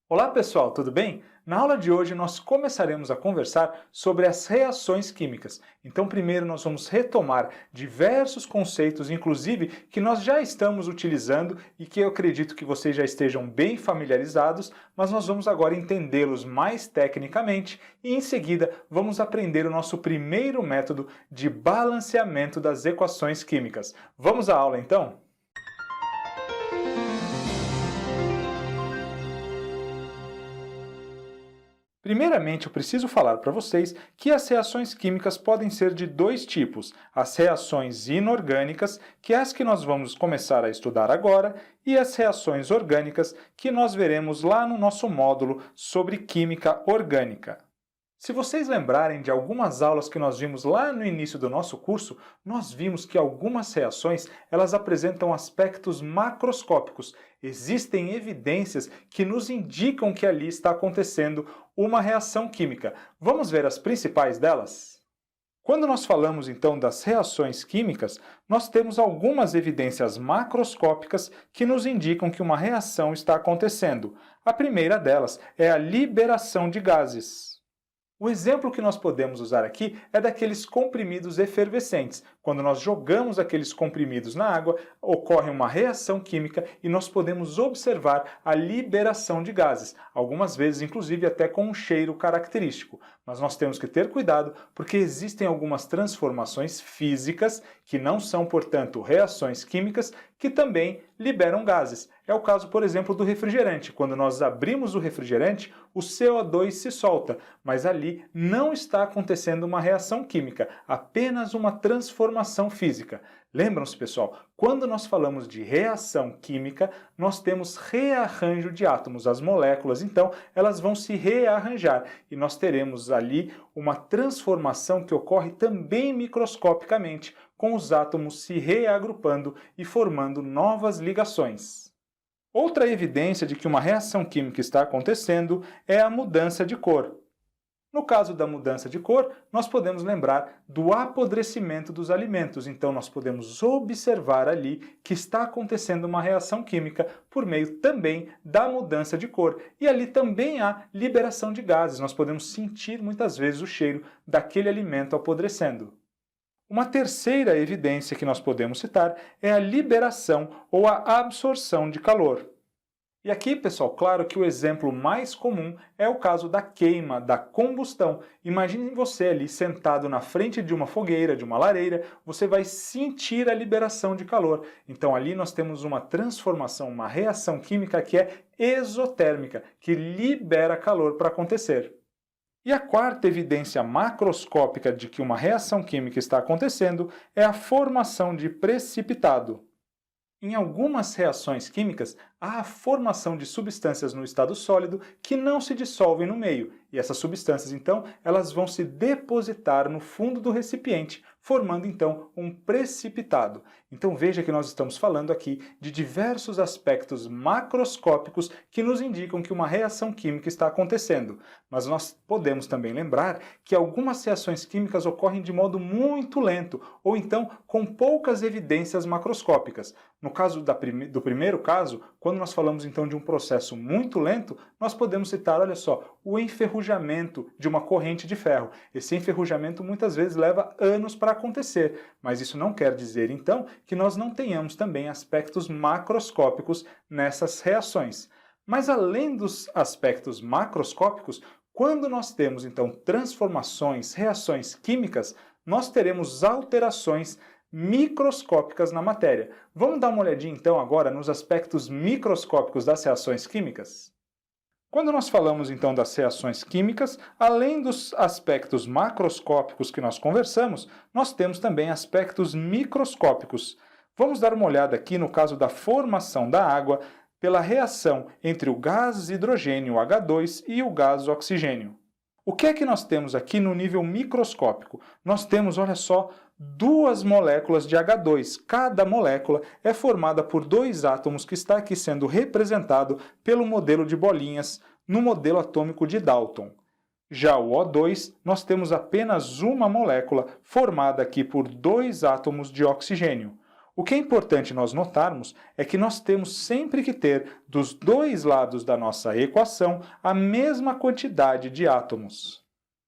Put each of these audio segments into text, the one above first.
Olá pessoal, tudo bem? Na aula de hoje nós começaremos a conversar sobre as reações químicas. Então primeiro nós vamos retomar diversos conceitos, inclusive que nós já estamos utilizando e que eu acredito que vocês já estejam bem familiarizados, mas nós vamos agora entendê-los mais tecnicamente e em seguida vamos aprender o nosso primeiro método de balanceamento das equações químicas. Vamos à aula então? Primeiramente, eu preciso falar para vocês que as reações químicas podem ser de dois tipos: as reações inorgânicas, que é as que nós vamos começar a estudar agora, e as reações orgânicas, que nós veremos lá no nosso módulo sobre química orgânica. Se vocês lembrarem de algumas aulas que nós vimos lá no início do nosso curso, nós vimos que algumas reações elas apresentam aspectos macroscópicos. Existem evidências que nos indicam que ali está acontecendo uma reação química. Vamos ver as principais delas? Quando nós falamos então das reações químicas, nós temos algumas evidências macroscópicas que nos indicam que uma reação está acontecendo. A primeira delas é a liberação de gases. O exemplo que nós podemos usar aqui é daqueles comprimidos efervescentes. Quando nós jogamos aqueles comprimidos na água, ocorre uma reação química e nós podemos observar a liberação de gases, algumas vezes inclusive até com um cheiro característico. Mas nós temos que ter cuidado porque existem algumas transformações físicas, que não são, portanto, reações químicas, que também liberam gases. É o caso, por exemplo, do refrigerante. Quando nós abrimos o refrigerante, o CO2 se solta, mas ali não está acontecendo uma reação química, apenas uma transformação física. Lembram-se, pessoal? Quando nós falamos de reação química, nós temos rearranjo de átomos. As moléculas, então, elas vão se rearranjar e nós teremos ali uma transformação que ocorre também microscopicamente, com os átomos se reagrupando e formando novas ligações. Outra evidência de que uma reação química está acontecendo é a mudança de cor. No caso da mudança de cor, nós podemos lembrar do apodrecimento dos alimentos. Então, nós podemos observar ali que está acontecendo uma reação química por meio também da mudança de cor. E ali também há liberação de gases. Nós podemos sentir muitas vezes o cheiro daquele alimento apodrecendo. Uma terceira evidência que nós podemos citar é a liberação ou a absorção de calor. E aqui, pessoal, claro que o exemplo mais comum é o caso da queima, da combustão. Imagine você ali sentado na frente de uma fogueira, de uma lareira, você vai sentir a liberação de calor. Então ali nós temos uma transformação, uma reação química que é exotérmica, que libera calor para acontecer. E a quarta evidência macroscópica de que uma reação química está acontecendo é a formação de precipitado. Em algumas reações químicas, há a formação de substâncias no estado sólido que não se dissolvem no meio, e essas substâncias, então, elas vão se depositar no fundo do recipiente, formando, então, um precipitado. Então veja que nós estamos falando aqui de diversos aspectos macroscópicos que nos indicam que uma reação química está acontecendo. Mas nós podemos também lembrar que algumas reações químicas ocorrem de modo muito lento, ou então com poucas evidências macroscópicas. No caso do primeiro caso, quando nós falamos então de um processo muito lento, nós podemos citar, olha só, o enferrujamento de uma corrente de ferro. Esse enferrujamento muitas vezes leva anos para acontecer, mas isso não quer dizer então que nós não tenhamos também aspectos macroscópicos nessas reações. Mas além dos aspectos macroscópicos, quando nós temos então transformações, reações químicas, nós teremos alterações microscópicas na matéria. Vamos dar uma olhadinha então agora nos aspectos microscópicos das reações químicas? Quando nós falamos então das reações químicas, além dos aspectos macroscópicos que nós conversamos, nós temos também aspectos microscópicos. Vamos dar uma olhada aqui no caso da formação da água pela reação entre o gás hidrogênio H2 e o gás oxigênio. O que é que nós temos aqui no nível microscópico? Nós temos, olha só, duas moléculas de H2. Cada molécula é formada por dois átomos que está aqui sendo representado pelo modelo de bolinhas no modelo atômico de Dalton. Já o O2, nós temos apenas uma molécula formada aqui por dois átomos de oxigênio. O que é importante nós notarmos é que nós temos sempre que ter, dos dois lados da nossa equação, a mesma quantidade de átomos.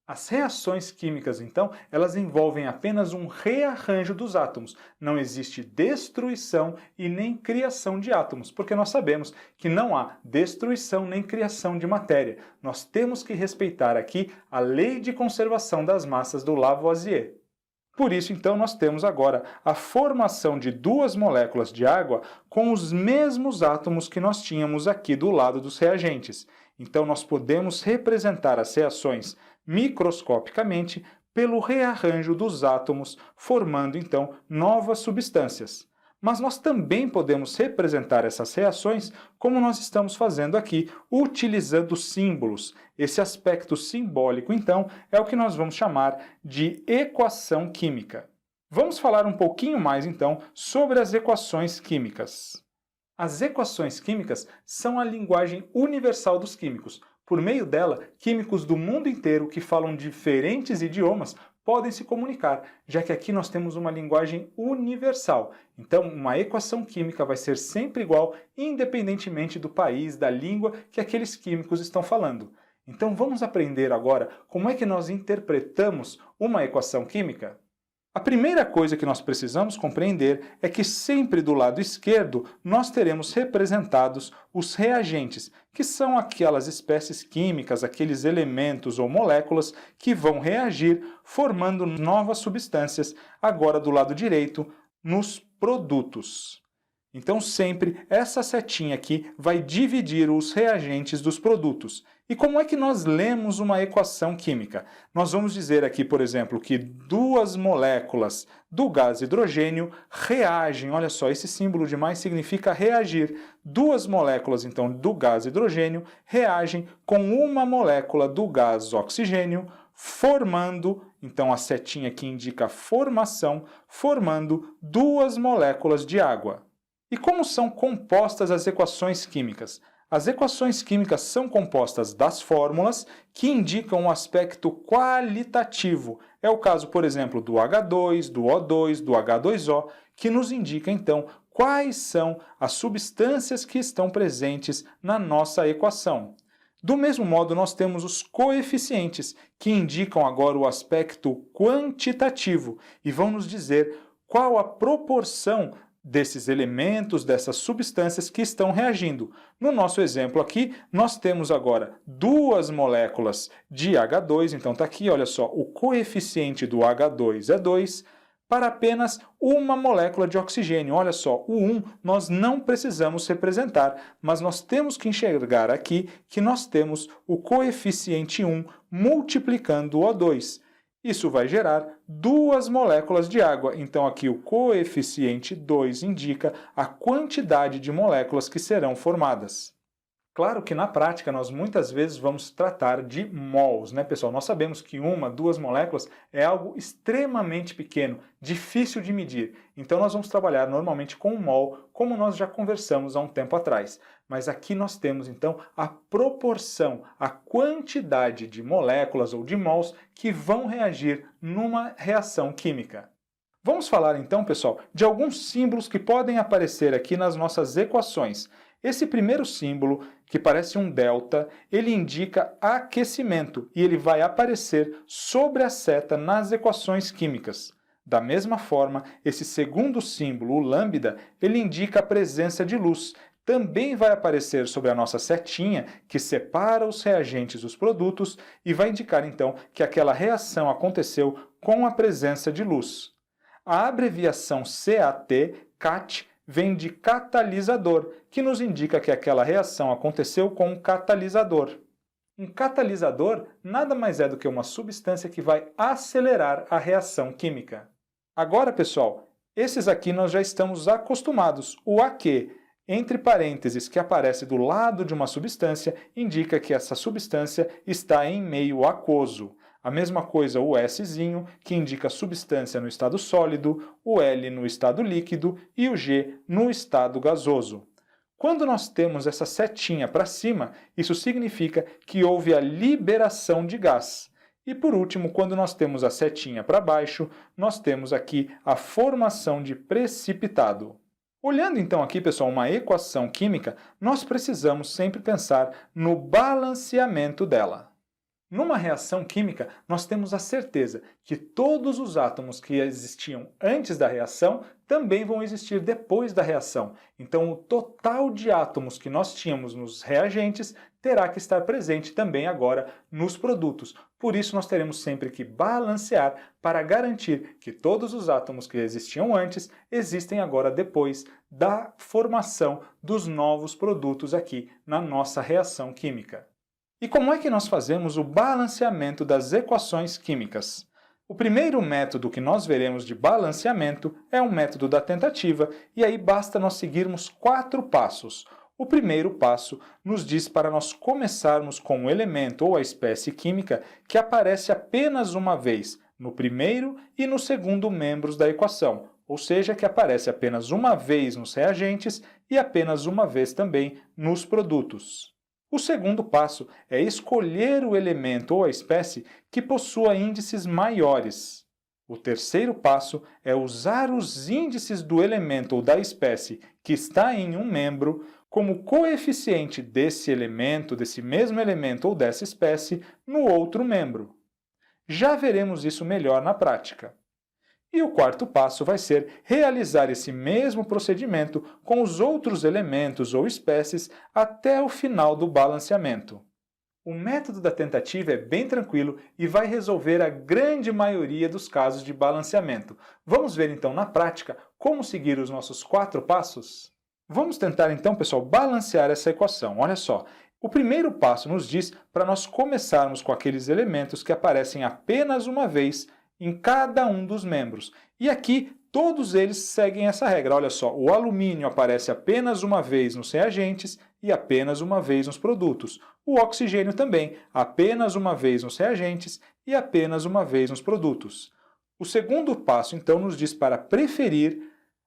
As reações químicas, então, elas envolvem apenas um rearranjo dos átomos. Não existe destruição e nem criação de átomos, porque nós sabemos que não há destruição nem criação de matéria. Nós temos que respeitar aqui a lei de conservação das massas do Lavoisier. Por isso, então, nós temos agora a formação de duas moléculas de água com os mesmos átomos que nós tínhamos aqui do lado dos reagentes. Então, nós podemos representar as reações microscopicamente pelo rearranjo dos átomos, formando, então, novas substâncias. Mas nós também podemos representar essas reações como nós estamos fazendo aqui, utilizando símbolos. Esse aspecto simbólico, então, é o que nós vamos chamar de equação química. Vamos falar um pouquinho mais, então, sobre as equações químicas. As equações químicas são a linguagem universal dos químicos. Por meio dela, químicos do mundo inteiro que falam diferentes idiomas podem se comunicar, já que aqui nós temos uma linguagem universal. Então, uma equação química vai ser sempre igual, independentemente do país, da língua que aqueles químicos estão falando. Então, vamos aprender agora como é que nós interpretamos uma equação química? A primeira coisa que nós precisamos compreender é que sempre do lado esquerdo nós teremos representados os reagentes, que são aquelas espécies químicas, aqueles elementos ou moléculas que vão reagir formando novas substâncias, agora do lado direito, nos produtos. Então sempre essa setinha aqui vai dividir os reagentes dos produtos. E como é que nós lemos uma equação química? Nós vamos dizer aqui, por exemplo, que duas moléculas do gás hidrogênio reagem. Olha só, esse símbolo de mais significa reagir. Duas moléculas, então, do gás hidrogênio reagem com uma molécula do gás oxigênio, formando, então a setinha aqui indica formação, formando duas moléculas de água. E como são compostas as equações químicas? As equações químicas são compostas das fórmulas que indicam um aspecto qualitativo. É o caso, por exemplo, do H2, do O2, do H2O, que nos indica, então, quais são as substâncias que estão presentes na nossa equação. Do mesmo modo, nós temos os coeficientes, que indicam agora o aspecto quantitativo e vão nos dizer qual a proporção desses elementos, dessas substâncias que estão reagindo. No nosso exemplo aqui, nós temos agora duas moléculas de H2, então está aqui, olha só, o coeficiente do H2 é 2, para apenas uma molécula de oxigênio. Olha só, o 1 nós não precisamos representar, mas nós temos que enxergar aqui que nós temos o coeficiente 1 multiplicando o O2. Isso vai gerar duas moléculas de água. Então aqui o coeficiente 2 indica a quantidade de moléculas que serão formadas. Claro que na prática nós muitas vezes vamos tratar de mols, né, pessoal? Nós sabemos que uma, duas moléculas é algo extremamente pequeno, difícil de medir. Então nós vamos trabalhar normalmente com o mol, como nós já conversamos há um tempo atrás. Mas aqui nós temos então a proporção, a quantidade de moléculas ou de mols que vão reagir numa reação química. Vamos falar então, pessoal, de alguns símbolos que podem aparecer aqui nas nossas equações. Esse primeiro símbolo, que parece um delta, ele indica aquecimento e ele vai aparecer sobre a seta nas equações químicas. Da mesma forma, esse segundo símbolo, o lambda, ele indica a presença de luz. Também vai aparecer sobre a nossa setinha, que separa os reagentes dos produtos e vai indicar então que aquela reação aconteceu com a presença de luz. A abreviação CAT, vem de catalisador, que nos indica que aquela reação aconteceu com um catalisador. Um catalisador nada mais é do que uma substância que vai acelerar a reação química. Agora, pessoal, esses aqui nós já estamos acostumados. O AQ, entre parênteses, que aparece do lado de uma substância, indica que essa substância está em meio aquoso. A mesma coisa o Szinho, que indica substância no estado sólido, o L no estado líquido e o G no estado gasoso. Quando nós temos essa setinha para cima, isso significa que houve a liberação de gás. E por último, quando nós temos a setinha para baixo, nós temos aqui a formação de precipitado. Olhando então aqui, pessoal, uma equação química, nós precisamos sempre pensar no balanceamento dela. Numa reação química, nós temos a certeza que todos os átomos que existiam antes da reação também vão existir depois da reação. Então, o total de átomos que nós tínhamos nos reagentes terá que estar presente também agora nos produtos. Por isso, nós teremos sempre que balancear para garantir que todos os átomos que existiam antes existem agora depois da formação dos novos produtos aqui na nossa reação química. E como é que nós fazemos o balanceamento das equações químicas? O primeiro método que nós veremos de balanceamento é o método da tentativa, e aí basta nós seguirmos 4 passos. O primeiro passo nos diz para nós começarmos com o elemento ou a espécie química que aparece apenas uma vez no primeiro e no segundo membros da equação, ou seja, que aparece apenas uma vez nos reagentes e apenas uma vez também nos produtos. O segundo passo é escolher o elemento ou a espécie que possua índices maiores. O terceiro passo é usar os índices do elemento ou da espécie que está em um membro como coeficiente desse elemento, desse mesmo elemento ou dessa espécie no outro membro. Já veremos isso melhor na prática. E o quarto passo vai ser realizar esse mesmo procedimento com os outros elementos ou espécies até o final do balanceamento. O método da tentativa é bem tranquilo e vai resolver a grande maioria dos casos de balanceamento. Vamos ver então na prática como seguir os nossos 4 passos? Vamos tentar então, pessoal, balancear essa equação. Olha só, o primeiro passo nos diz para nós começarmos com aqueles elementos que aparecem apenas uma vez em cada um dos membros. E aqui todos eles seguem essa regra. Olha só, o alumínio aparece apenas uma vez nos reagentes e apenas uma vez nos produtos. O oxigênio também, apenas uma vez nos reagentes e apenas uma vez nos produtos. O segundo passo, então, nos diz para preferir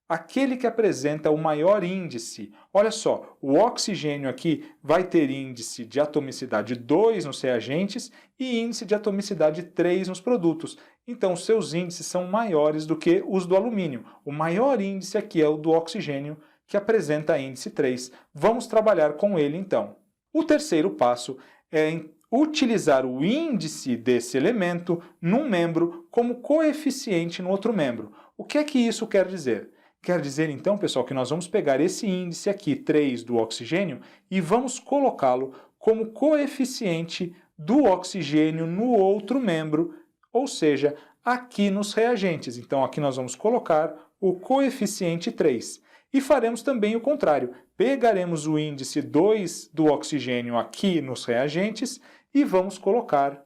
aquele que apresenta o maior índice. Olha só, o oxigênio aqui vai ter índice de atomicidade 2 nos reagentes e índice de atomicidade 3 nos produtos. Então, os seus índices são maiores do que os do alumínio. O maior índice aqui é o do oxigênio, que apresenta índice 3. Vamos trabalhar com ele, então. O terceiro passo é utilizar o índice desse elemento num membro como coeficiente no outro membro. O que é que isso quer dizer? Quer dizer, então, pessoal, que nós vamos pegar esse índice aqui, 3 do oxigênio, e vamos colocá-lo como coeficiente do oxigênio no outro membro, ou seja, aqui nos reagentes. Então, aqui nós vamos colocar o coeficiente 3. E faremos também o contrário. Pegaremos o índice 2 do oxigênio aqui nos reagentes e vamos colocar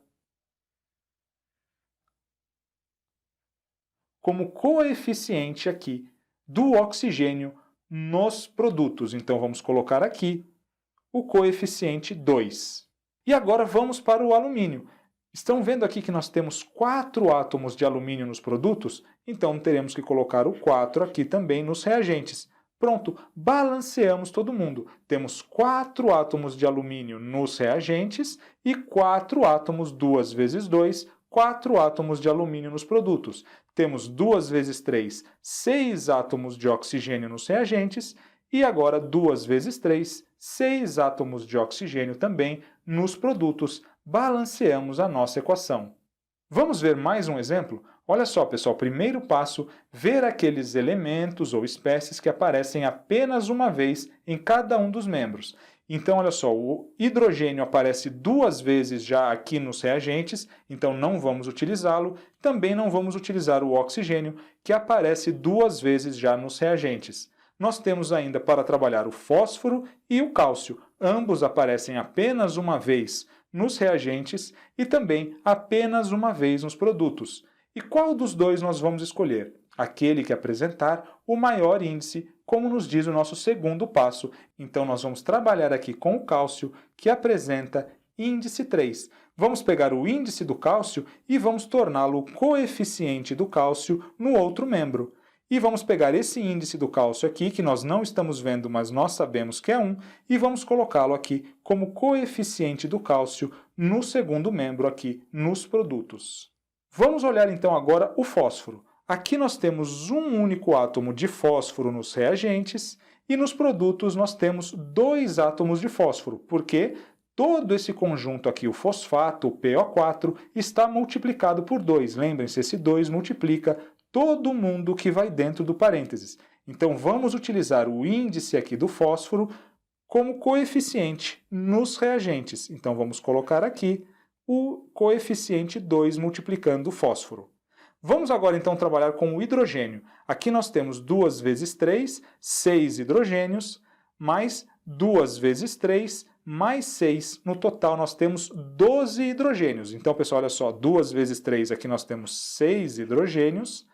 como coeficiente aqui do oxigênio nos produtos. Então, vamos colocar aqui o coeficiente 2. E agora vamos para o alumínio. Estão vendo aqui que nós temos 4 átomos de alumínio nos produtos? Então, teremos que colocar o 4 aqui também nos reagentes. Pronto, balanceamos todo mundo. Temos 4 átomos de alumínio nos reagentes e 4 átomos 2 vezes 2, 4 átomos de alumínio nos produtos. Temos 2 vezes 3, 6 átomos de oxigênio nos reagentes e agora 2 vezes 3, 6 átomos de oxigênio também nos produtos. Balanceamos a nossa equação. Vamos ver mais um exemplo? Olha só, pessoal, primeiro passo, ver aqueles elementos ou espécies que aparecem apenas uma vez em cada um dos membros. Então, olha só, o hidrogênio aparece 2 vezes já aqui nos reagentes, então não vamos utilizá-lo. Também não vamos utilizar o oxigênio, que aparece 2 vezes já nos reagentes. Nós temos ainda para trabalhar o fósforo e o cálcio. Ambos aparecem apenas uma vez nos reagentes e também apenas uma vez nos produtos. E qual dos dois nós vamos escolher? Aquele que apresentar o maior índice, como nos diz o nosso segundo passo. Então, nós vamos trabalhar aqui com o cálcio, que apresenta índice 3. Vamos pegar o índice do cálcio e vamos torná-lo coeficiente do cálcio no outro membro. E vamos pegar esse índice do cálcio aqui, que nós não estamos vendo, mas nós sabemos que é 1, e vamos colocá-lo aqui como coeficiente do cálcio no segundo membro aqui, nos produtos. Vamos olhar então agora o fósforo. Aqui nós temos um único átomo de fósforo nos reagentes, e nos produtos nós temos 2 átomos de fósforo, porque todo esse conjunto aqui, o fosfato, o PO4, está multiplicado por 2. Lembrem-se, esse 2 multiplica todo mundo que vai dentro do parênteses. Então, vamos utilizar o índice aqui do fósforo como coeficiente nos reagentes. Então, vamos colocar aqui o coeficiente 2 multiplicando o fósforo. Vamos agora, então, trabalhar com o hidrogênio. Aqui nós temos 2 vezes 3, 6 hidrogênios, mais 2 vezes 3, mais 6. No total, nós temos 12 hidrogênios. Então, pessoal, olha só, 2 vezes 3, aqui nós temos 6 hidrogênios,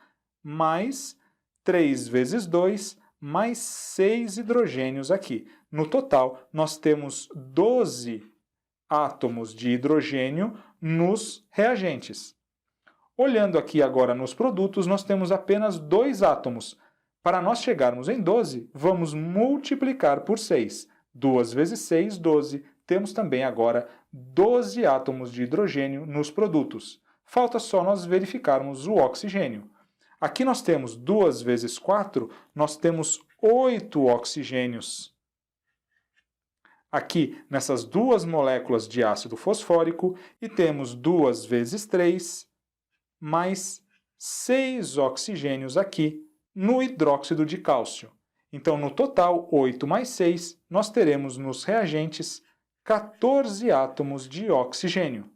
mais 3 vezes 2, mais 6 hidrogênios aqui. No total, nós temos 12 átomos de hidrogênio nos reagentes. Olhando aqui agora nos produtos, nós temos apenas 2 átomos. Para nós chegarmos em 12, vamos multiplicar por 6. 2 vezes 6, 12. Temos também agora 12 átomos de hidrogênio nos produtos. Falta só nós verificarmos o oxigênio. Aqui nós temos 2 vezes 4, nós temos 8 oxigênios. Aqui, nessas 2 moléculas de ácido fosfórico, e temos 2 vezes 3, mais 6 oxigênios aqui no hidróxido de cálcio. Então, no total, 8 mais 6, nós teremos nos reagentes 14 átomos de oxigênio.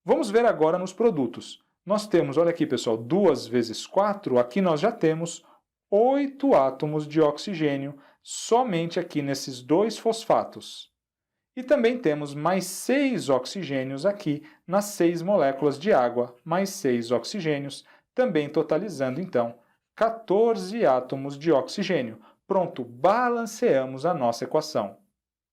Vamos ver agora nos produtos. Nós temos, olha aqui pessoal, 2 vezes 4, aqui nós já temos 8 átomos de oxigênio somente aqui nesses 2 fosfatos. E também temos mais 6 oxigênios aqui nas 6 moléculas de água, mais 6 oxigênios, também totalizando então 14 átomos de oxigênio. Pronto, balanceamos a nossa equação.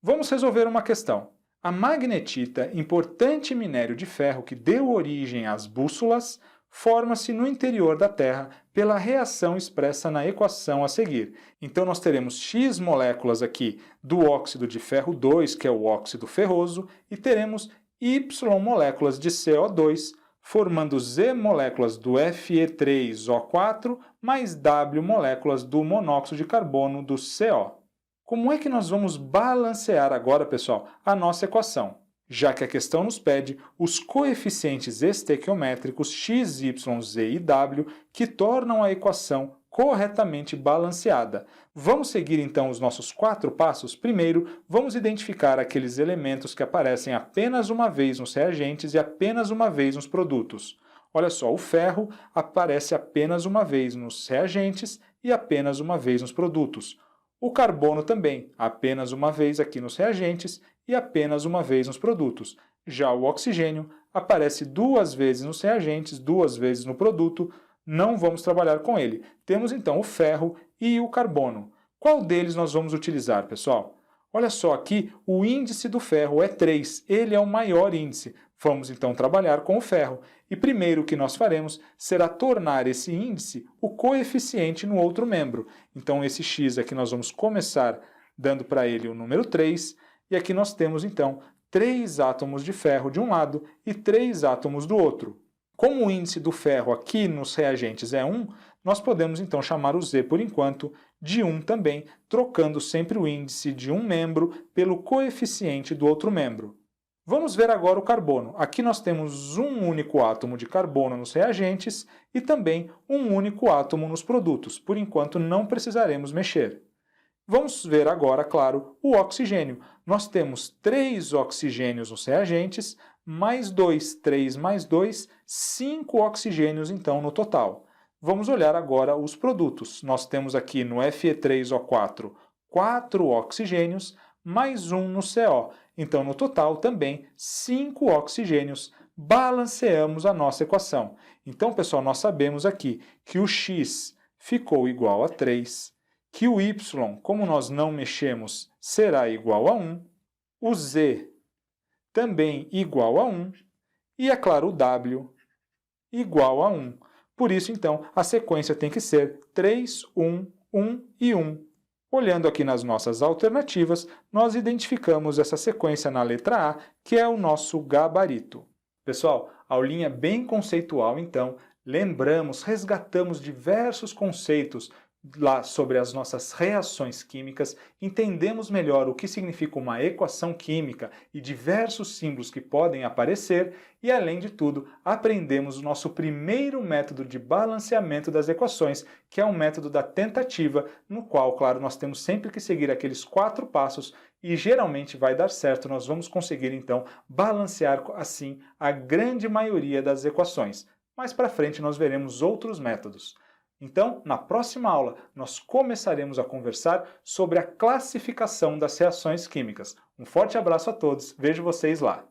Vamos resolver uma questão. A magnetita, importante minério de ferro que deu origem às bússolas, forma-se no interior da Terra pela reação expressa na equação a seguir. Então, nós teremos X moléculas aqui do óxido de ferro 2, que é o óxido ferroso, e teremos Y moléculas de CO2, formando Z moléculas do Fe3O4 mais W moléculas do monóxido de carbono do CO. Como é que nós vamos balancear agora, pessoal, a nossa equação? Já que a questão nos pede os coeficientes estequiométricos x, y, z e w que tornam a equação corretamente balanceada. Vamos seguir então os nossos 4 passos? Primeiro, vamos identificar aqueles elementos que aparecem apenas uma vez nos reagentes e apenas uma vez nos produtos. Olha só, o ferro aparece apenas uma vez nos reagentes e apenas uma vez nos produtos. O carbono também, apenas uma vez aqui nos reagentes e apenas uma vez nos produtos. Já o oxigênio aparece 2 vezes nos reagentes, 2 vezes no produto, não vamos trabalhar com ele. Temos então o ferro e o carbono. Qual deles nós vamos utilizar, pessoal? Olha só, aqui o índice do ferro é 3, ele é o maior índice. Vamos então trabalhar com o ferro. E primeiro o que nós faremos será tornar esse índice o coeficiente no outro membro. Então esse x aqui nós vamos começar dando para ele o número 3, e aqui nós temos então 3 átomos de ferro de um lado e 3 átomos do outro. Como o índice do ferro aqui nos reagentes é 1, nós podemos então chamar o Z por enquanto de 1 também, trocando sempre o índice de um membro pelo coeficiente do outro membro. Vamos ver agora o carbono. Aqui nós temos um único átomo de carbono nos reagentes e também um único átomo nos produtos. Por enquanto não precisaremos mexer. Vamos ver agora, claro, o oxigênio. Nós temos 3 oxigênios nos reagentes, mais 2, 3 mais 2, 5 oxigênios então no total. Vamos olhar agora os produtos. Nós temos aqui no Fe3O4 4 oxigênios, mais 1 no CO. Então, no total, também 5 oxigênios. Balanceamos a nossa equação. Então, pessoal, nós sabemos aqui que o x ficou igual a 3, que o y, como nós não mexemos, será igual a 1, o z também igual a 1, e, é claro, o w igual a 1. Por isso, então, a sequência tem que ser 3, 1, 1 e 1. Olhando aqui nas nossas alternativas, nós identificamos essa sequência na letra A, que é o nosso gabarito. Pessoal, aulinha bem conceitual então, resgatamos diversos conceitos lá sobre as nossas reações químicas, entendemos melhor o que significa uma equação química e diversos símbolos que podem aparecer e, além de tudo, aprendemos o nosso primeiro método de balanceamento das equações, que é o método da tentativa, no qual, claro, nós temos sempre que seguir aqueles 4 passos e geralmente vai dar certo, nós vamos conseguir então balancear assim a grande maioria das equações. Mais para frente nós veremos outros métodos. Então, na próxima aula, nós começaremos a conversar sobre a classificação das reações químicas. Um forte abraço a todos, vejo vocês lá!